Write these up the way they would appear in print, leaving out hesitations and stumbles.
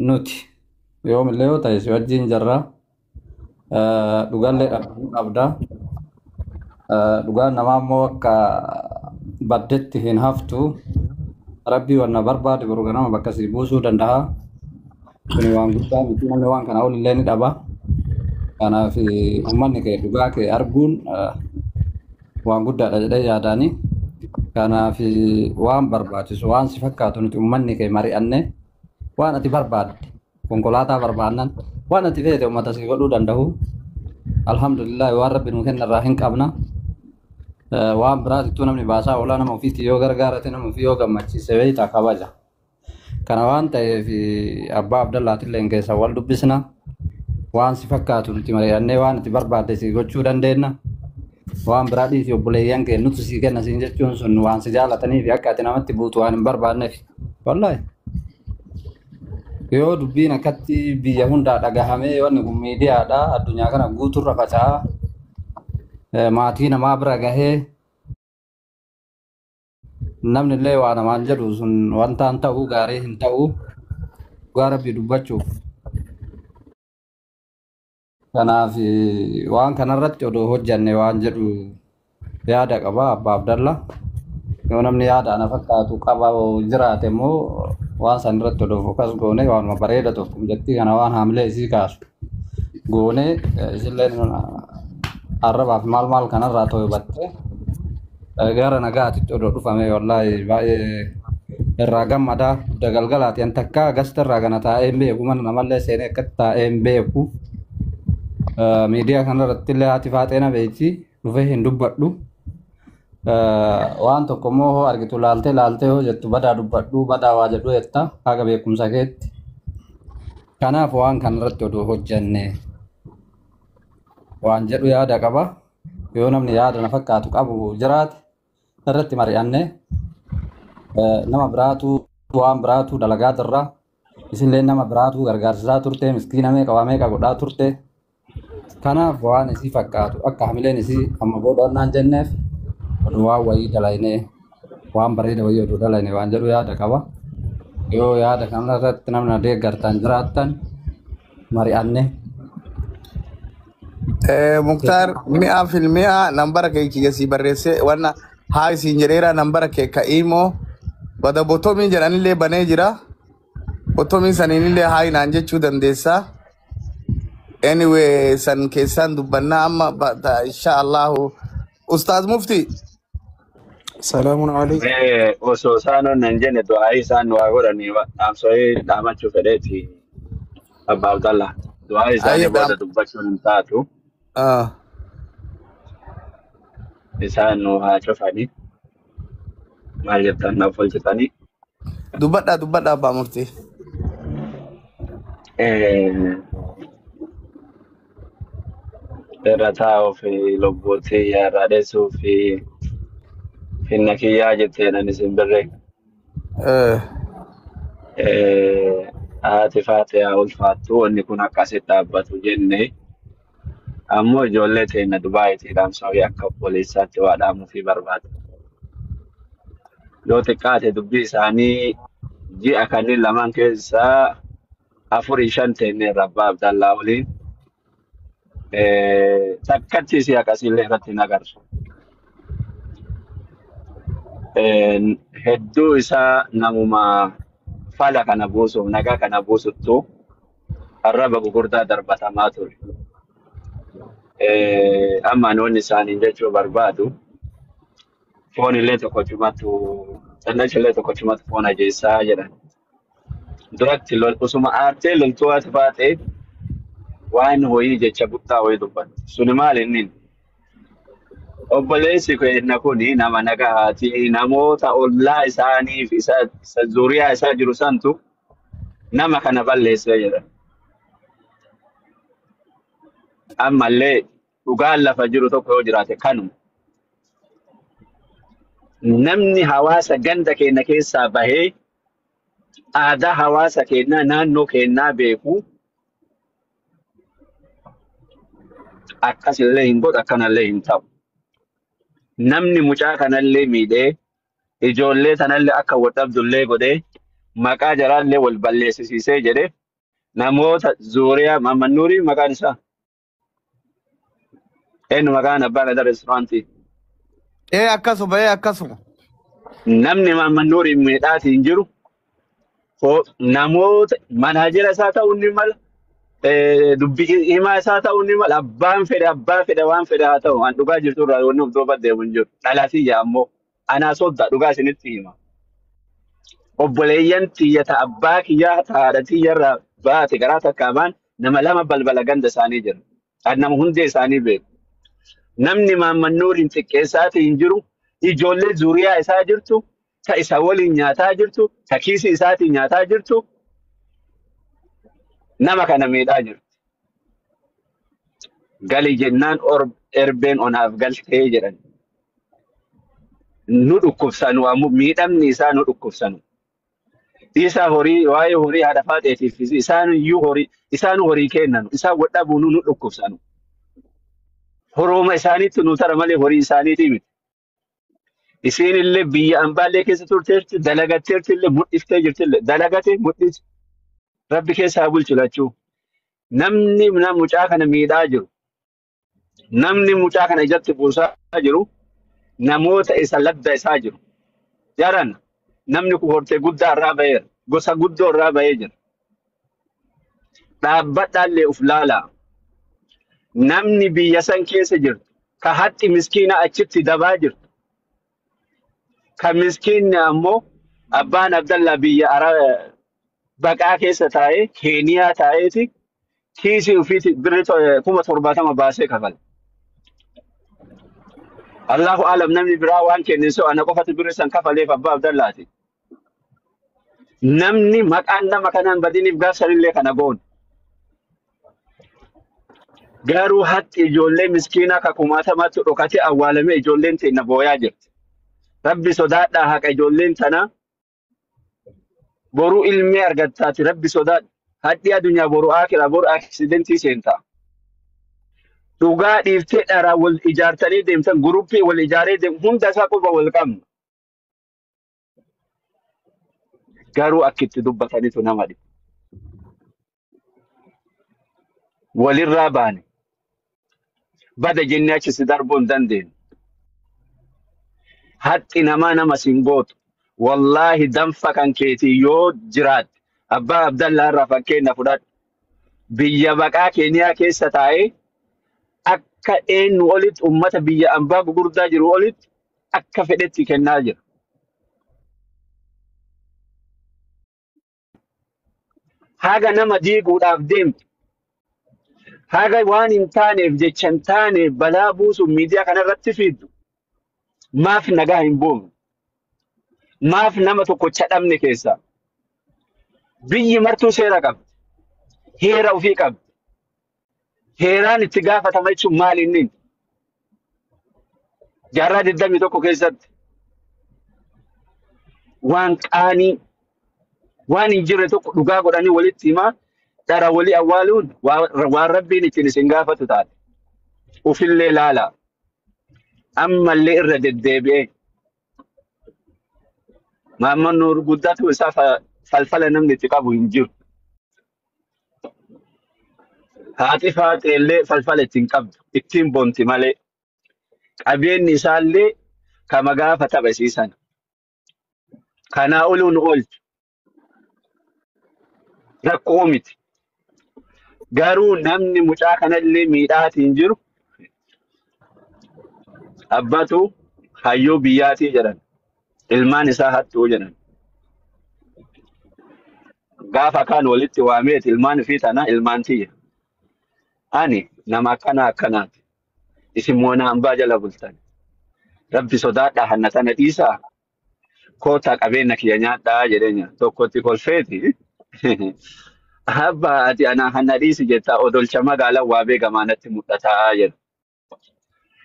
nuti yoomillee yoo ta'e si wajjin jirra. Dhugaallee dhabduu qabda. Dhugaan namaa immoo akka baddetti hin haftu. Rabbii wanna barbaade boru ganama bakka si buusuu danda'a. Kuni waan guddaa miti namni waan kana olillee ni dhaba. Kanaaf uummanni kee dhugaa kee arguun waan guddaadha jedhee yaadaani. Kanaaf waan barbaachisu waan si fakkaatu nuti uummanni kee mari'anne waan ati barbaadde konkolaataa barbaannan waan ati feete uummata si godhuu danda'u. Alhamdulillah waan rabbi nu kennarraa hin qabna. Waan biraatittuu namni baasaa oolaa nama ofiitti yoo gargaarate nama ofii yoo gammachiise beeyta kabaja. Kana waan ta'eef abbaa Abdallaatillee keessa wal dubbisna. Waan si fakkaatu nuti mari'annee waan ati barbaadde si gochuu dandeenya. Waan biraa dhiisi obboleeyyan kee nuti si kenna siin jechuun sun waan si jaalatanii fi akka ati namatti buutu waan hin barbaadneef. Wallaahi. Yoo dubbiin akkatti biyya hundaa dhagahamee wanni kun miidiyaadha addunyaa kana guuturra faca'a. Maatii namaa bira gahee namni illee waa namaan jedhu sun wantaan ta'uu gaarii hin ta'uu dhugaa rabbii dubbachuuf. Kanaaf waan kanarratti odoo hojjanne waan jedhu yaada qaba abbaa Abdallaa. Yoo namni yaada ana fakkaatu qaba jiraate immoo waan san irratti odoo fokas goone waanuma bareeda tokko jetti kana waan haamilee isii kaasu goone isillee arrabaaf maal kanarraa to'abatte gara nagaatitti odoo dhufame wallaahi baay'ee irraa gammadaa dagalgalaati an takka gasta irraa kana taa'ee hin beeku mana namallee seenee akkatti taa'ee hin beeku. Miidiyaa kanarratti illee haati faaxeena beekti dhufee hin dubbadhu. Waan tokko immoo hoo argitu laaltee hoo jettu badaa dubbadhu badaa waa jedhu jetta haga beekumsa keetti. Kanaaf waan kanarratti odoo hojjanne waan jedhu yaada qaba. Yoo namni yaada na fakkaatu qabu jiraate irratti mari'anne nama biraatu waan biraatu dalagaa jirra. Isinlee nama biraatu gargaarsisaa turte miskiina meeqa waa meeqa godhaa turte. Kanaaf waan isii fakkaatu akka hamileen isii amma boodannaan jenneef oduu waan wayii dalaynee waan bareeda wayii oduu dalayne waan jedhu yaada qaba. Yoo yaada kanarratti namni deeggartan jiraattan mari'anne. Muktaar 100% nambara kee kiyasii barreesse wanna haa isiin jedheera nambara kee ka'iimoo bada botoomii jedhanillee banee jira. Botoomii saniinillee haa inaan jechuu dandeessaa. Anyway san keessaan dubbannaa amma inshaallahu Ustaaz Mufti. Salaamun alaikum. Osoo isaan nan jenne du'aa isaan waa godhanii dhaamsoo dhaamachuu fedheeti abbaa Abdallaa. Du'aa isaanii booda dubbachuun hin taatu. Isaan nu haa cufanii. Maal jettan naaf hojjetanii. Dubbadhaa abbaa Mufti. Irra taa'uu fi lubbootii yaarraa dheessuu fi finna kiyyaa jetteen isin birree. Haati faatea ulfaattu wanni kun akkasitti dhaabbatu jenne ammoo ijoollee teenya Dubaayitii dhaamsawii akka obboleessaatti waa dhaamuu fi barbaada. Yoo xiqqaate dubbii isaanii ji'a kanneen lamaan keessaa 4-5 teenneerra abbaa Abdallaa waliin. Takkachisi akkasiillee irratti hin agarsu. Hedduu isaa namuma fala kana buusuuf nagaa kana buusuttu arraba gugurdaa darbatamaa ture. Amma noonni isaanii jechuu barbaadu foonillee tokko cumatu xannachillee tokko cumatu foon ajeessaa jedhan. Duratti usuma aartee loltuu ati baatee waan hoyii jecha guddaa wayii dubbatu. Suni maal inni? Obboleessi keenya kuni nama nagahaati namoota ollaa isaaniif isa zuriyaa isaa jiru santu nama kana balleessee jedha. Ammallee dhugaan lafa jiru tokko yoo jiraate kanuma. Namni hawaasa ganda keenya keessaa bahee aadaa hawaasa keenyaa naannoo keenyaa beeku akkasillee hin godhu akkanallee hin ta'u. Namni mucaa kanallee miidhee ijoollee tanallee akka wal dhabdullee godhee maqaa jaraallee wal balleessisiisee jedhee namoota Zuuriyaa Maamman Nuurii maqaan isaa eenyu maqaan abbaa gadaa reestooraantii akkasuma. namni Maamman Nuurii miidhaatiin jiru namoota manaajira isaa ta'uu ni mala dubbii himaa isaa ta'uu ni mala abbaan fedhe waan fedhe haa ta'u an dhugaa jirtu irraa wanni of duuba deemu hin jiru dhalaatiyya ammoo anaa sodda dhugaa isinitti hima obboleeyyan tiyyata abbaa kiyyaa haadha tiyyarraa baate garaa takkaabaan nama lama balbala ganda isaanii jira kan nama hundee isaanii beeku namni Maamman Nuuriin xiqqeessaatiin jiru ijoollee Zuuriyaa isaa jirtu ta isa waliin nyaataa jirtu ta kiisii isaatiin nyaataa jirtu nama kana miidhaa jirti gali jennaan erbeen onaaf galtee jedhan nu dhukkubsanu ammoo miidhamni isaa nu dhukkubsanu isa horii waa'ee horii haadha faaxeetiif isaan horii kennanu isaan wadhabuu nu dhukkubsanu horooma isaaniitti nu tara malee horii isaaniitii miti isiin illee biyya ambaallee keessa turteerti dalagatteerti illee mudhiftee jirtillee dalagate mudhis rabbi keessa haa bulchu lachuu namni mucaa kana miidhaa jiru namni mucaa kana ijatti buusaa jiru namoota isa ladda isaa jiru jaran namni kun hortee guddaa irraa ba'eera gosa guddoo irraa ba'ee jira dhaabbadhaallee uf laalaa namni biyya san keessa jirtu ka haxxi miskiina achitti dabaa jirtu ka miskiinni ammoo abbaan Abdallaa biyya baqaa keessa taa'ee Keeniyaa taa'eeti kiisii ofiiti birrii 70,000 baasee kafala. Allahu alam namni biraa waan kennisu ana qofatu birrii san kafaleef abbaa Abdallaati. Namni maqaan nama kanaan badiniif gaafsanillee kana goon. Garuu haxxi ijoollee miskiinaa ka kumaatamatti dhokatee awwaalamee ijoolleen teenna booyaa jirti. Rabbi sodaadhaa haqa ijoolleen tana boruu ilmee argattaati rabbi sodaadha. Hadhi addunyaa boru aksidentii seentaa. Dhugaa dhiiftee dharaa wal ijaartanii deemtan guruppii wal ijaaree deemu hunda isaa quba wal qabna. Garuu akkitti dubbatanitu nama dhibu. Walirraa baane. Bada jennee achi si darbuu hin dandeenyu. Haxxi nama siin gootu. Wallaahi danfa kan keetii yoo jiraate. Abbaa Abdallaa irraa fakkeenya fudhadhu. Biyya baqaa Keeniyaa keessa taa'ee akka eenyu olitti uummata biyya ambaa gurguddaa jiru olitti akka fedhetti kennaa jira. Haga nama diiguudhaaf deemtu. Haga waan hin taaneef jecha hin taaneef balaa buusuuf miidiyaa kanarratti fiiddu. Maaf nagaa hin boomne. Maaf nama tokkocha dhabne keessaa. Biyyi martuu seera qabdi. Heera ofii qabdi. Heeraan itti gaafatama jechuun maali inni? Jaarraa 21 keessatti waan qaanii waan hin jirre tokko dhugaa godhanii walitti himaa dhara walii awwaaluun waan rabbiin ittiin isin gaafatu taate. Ufillee laalaa. Ammallee irra deddeebi'ee. Maamman Nuur guddatu isaa falfala namni itti qabu hin jiru. Haati faaxeellee falfala ittiin qabdu ittiin bonti malee qabeenyi isaallee kama gaafa taphasiisan. Kanaa oluun oolchu. Rakkoo miti. Garuu namni mucaa kanallee miidhaatiin jiru abbatu hayyuu biyyaatii jedhan. Ilmaan isaa hattuu jedhan. Gaafa kan walitti waameet ilmaan fi tana ilmaan tiyya. Ani nama akkanaati. Isin moona hambaa jala bultan. Rabbi sodaadhaa hanna tana dhiisaa. Koota qabeenya kiyya nyaadhaa jedheenya. Tokkotti kolfeeti. Abbaa ati ana hanna dhiisi jettaa odolcha magaalaa waa beekamaanatti mul'ataa jedhu.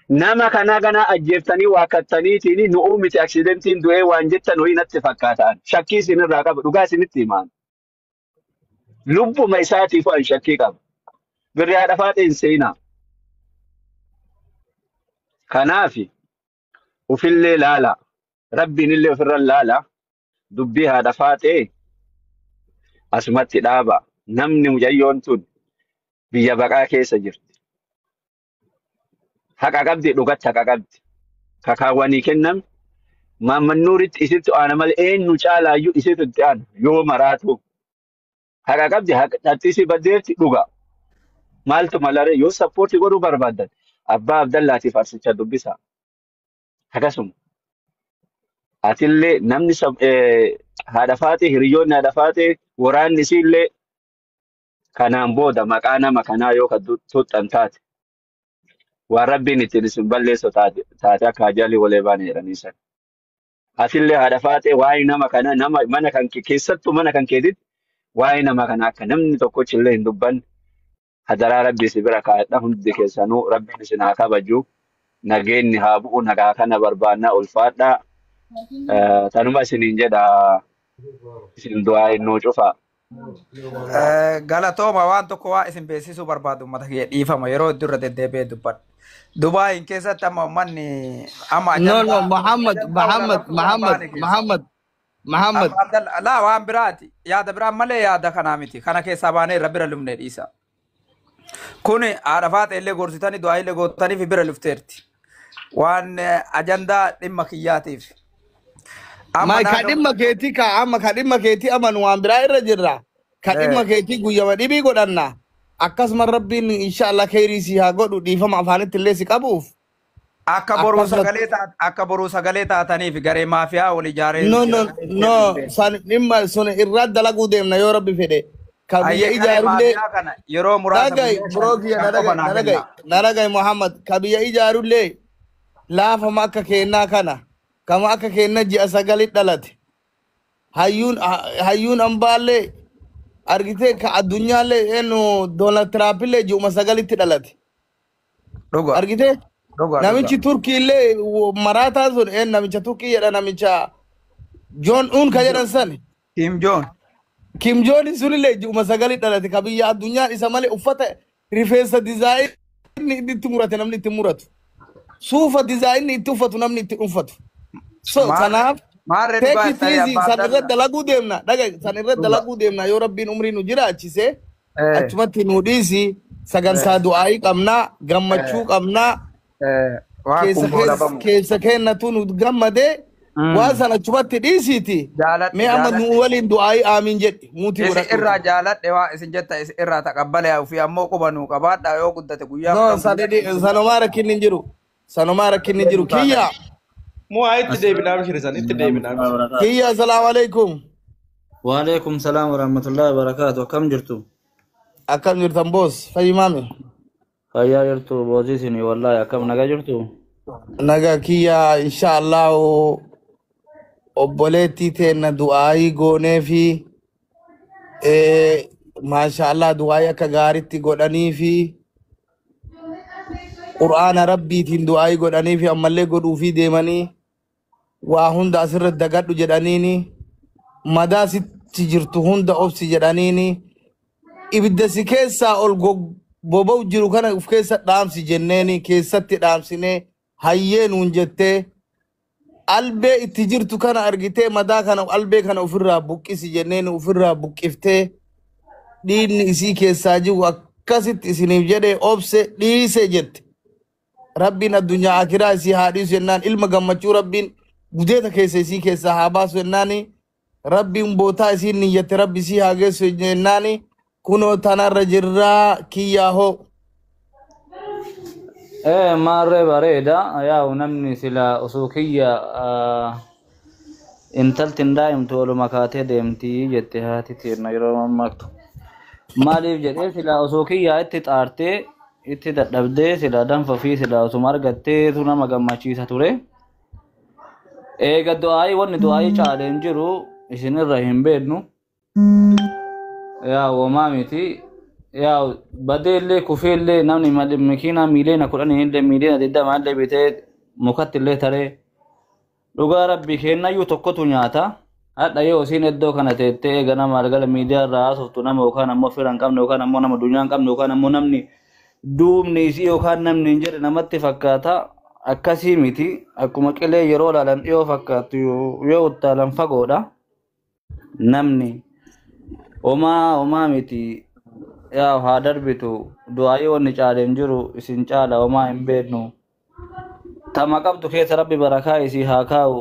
Nama kana gana ajjeeftanii waakattaniitiin nu'uu miti aksidentiin du'ee waan jettan ho'i natti fakkaataan. Shakkii isinirraa qaba dhugaa isinitti himaan. Lubbuma isaatiif waan shakkii qaba. Birrii haadha faaxeen seenaa. Kanaafi ufillee laala. Rabbiin illee ofirra laala. Dubbii haadha faaxee asumatti dhaaba. namni mucayyoon tun biyya baqaa keessa jirti. Haqa qabdi dhugatti haqa qabdi. Kakaawwanii kenname maammannuuritti isitti aana malee eenyu caalaayyuu isitti itti aanu yoo maraatu. Haqa qabdi haqa xaxxisii baddeetti dhuga. Maaltu malaree yoo sappoortii godhuu barbaadan abbaa Abdallaatiif Arsicha dubbisa. Akkasuma atillee namni haadha faatee hiriyoonni haadha faatee waraanni isiillee kanaan booda maqaa nama kanaa yoo kan tuxxan taate waan rabbiin ittiin isin balleessu taate akka ajalli walee baane jedhanii san. Atillee haadha faatee waa'ee nama kanaa nama mana kan keessattuu mana kan keetitti waa'ee nama kanaa akka namni tokkochi illee hin dubbanne hadaraa rabbii si bira kaa'edha hundi keessanuu rabbiin isin haa kabaju nageenyi haa bu'u nagaa kana barbaannaa ulfaadhaa. Tanuma isiniin jedha isin du'aa innoo cufaa. Galatooma waan tokko waa isin beeksisuu barbaadu mata kee dhiifama yeroo iddoo irra deddeebi'ee dubbadhu. Dubaayin keessatti amma manni amma No, Muhammad. laa waan biraati yaada biraa malee yaada kanaa miti kana keessaa baanee irra bira lumne dhiisa. Kuni haadha faata illee gorsitanii du'aa illee gootaniif bira lufteerti. Waan ajandaa dhimma kiyyaatiif. Mai kadhimma keetii ka amma kadhimma keetii aman waan biraa irra jirra. Kadhimma keetii guyyama dhibii godhanna. Akkasuma rabbiin inshallah khairii si haa godhu dhiifama afaanitti illee si qabuuf. Akka boruu sagalee taataniif garee maafiyaa wal ijaaree. No. San dhimma sun irraa dalaguu deemna yoo rabbi fedhe. Kabiyya ijaarullee. Yeroo muraasa. Naragay Muhammad kabiyya ijaarullee laafama akka kennaa kana. Kama akka kenna ji'a sagalit dhalate hayyuun ambaallee argitee ka addunyaallee enu Donald Trump illee ji'uma sagalitti dhalate argitee namichi Turkii illee maraataa sun namicha Turkii jedha namicha John ka jedhan san Kim Jong sun illee ji'uma sagalit dhalate ka biyya addunyaan isa malee uffata rifeensa dizaayinii itti murate namni itti muratu suufa dizaayinii itti uffatu namni itti uffatu. So kanaaf take it easy san irratti dalaguu deemna san irratti dalaguu deemna yoo rabbiin umrii nu jiraachise achumatti nu dhiisi sagantaa du'aayii qabnaa gammachuu qabnaa keessa kennatu nu gammadee waan san achumatti dhiisiiti mee amma nu waliin du'aayii aamin jedhi muutii godhadhu irraa jaaladhe waa isin jetta isin irraa taqabbalee fi ammoo quba nu qabaadha yoo guddate guyyaa no sanumaa rakkinni jiru kiyya مو عايز تدي بنام شريسان تدي بنام كيا السلام عليكم وعليكم السلام ورحمة الله وبركاته كم جرتو أكم جرتم بوس في مامي هيا جرتو بوزيسني والله كم نجا جرتو نجا كيا إن شاء الله وبولتي تنا دعائي غوني في ما شاء الله دعائي كغارتي غوني في قرآن ربي تين دعائي غوني في أمالي غدو في ديماني وهند أسر الدقات جدانيني مداسي تجرتو هند أوبسي جدانيني إبدا سكيسا أولغو بوبو جيرو كان أفكيسا دامسي جنيني كيسا تدامسيني هايين ونجتة ألبي تجرتو كان أرغيتي مدا كان ألبي كان أفرها بوكيسي جنيني أفرها بوكيفتي دين إسي كيسا جو وكاسي تسينيف جدي أوبسي ديسي جت ربنا الدنيا آخرة إسي حديث جنان علم غمچو ربين بديتا كيسا إسي كيسا حاباس جناني ربين بوتا إسي نيت ربي إسي حاجس جناني كنو تانا رجرا كيا هو مرة بريدة يا ونمني سلا أسوكية انتلتن دايم تولو مكاتي ديمتي جتهاتي تيرنا يرو مكتو ماليف جدي سلا أسوكية اتتارتي itti dadhabdee sila danfa fi sila osuma argattee tu nama gammachiisa ture. Eega du'aayii wanni du'aayii caaleen jiru isinirra hin beeknu. Yaa uumaa miti. Yaa badeellee kufeellee namni makiinaa miileena kudhanii illee miileena digdamaa illee bitee mukatti illee taree. Dhugaa rabbi kennayyuu tokkotu nyaata. Hadha yoo isin iddoo kana teettee eega nama argala miidiyaa irraa haasoftu nama yookaan ammoo fira hin qabne yookaan ammoo nama addunyaa hin qabne yookaan ammoo namni duubni isii yookaan namni hin jedhe namatti fakkaata akkasii miti akkuma qilee yeroo ilaalan dhiyoo fakkaattu yoo utaalan fagoodha namni وما متي يا هادر بيتو دعائي ونجالين جرو إسنجالا وما إمبينو تما قبضو كيس ربي بركاي سي هاكاو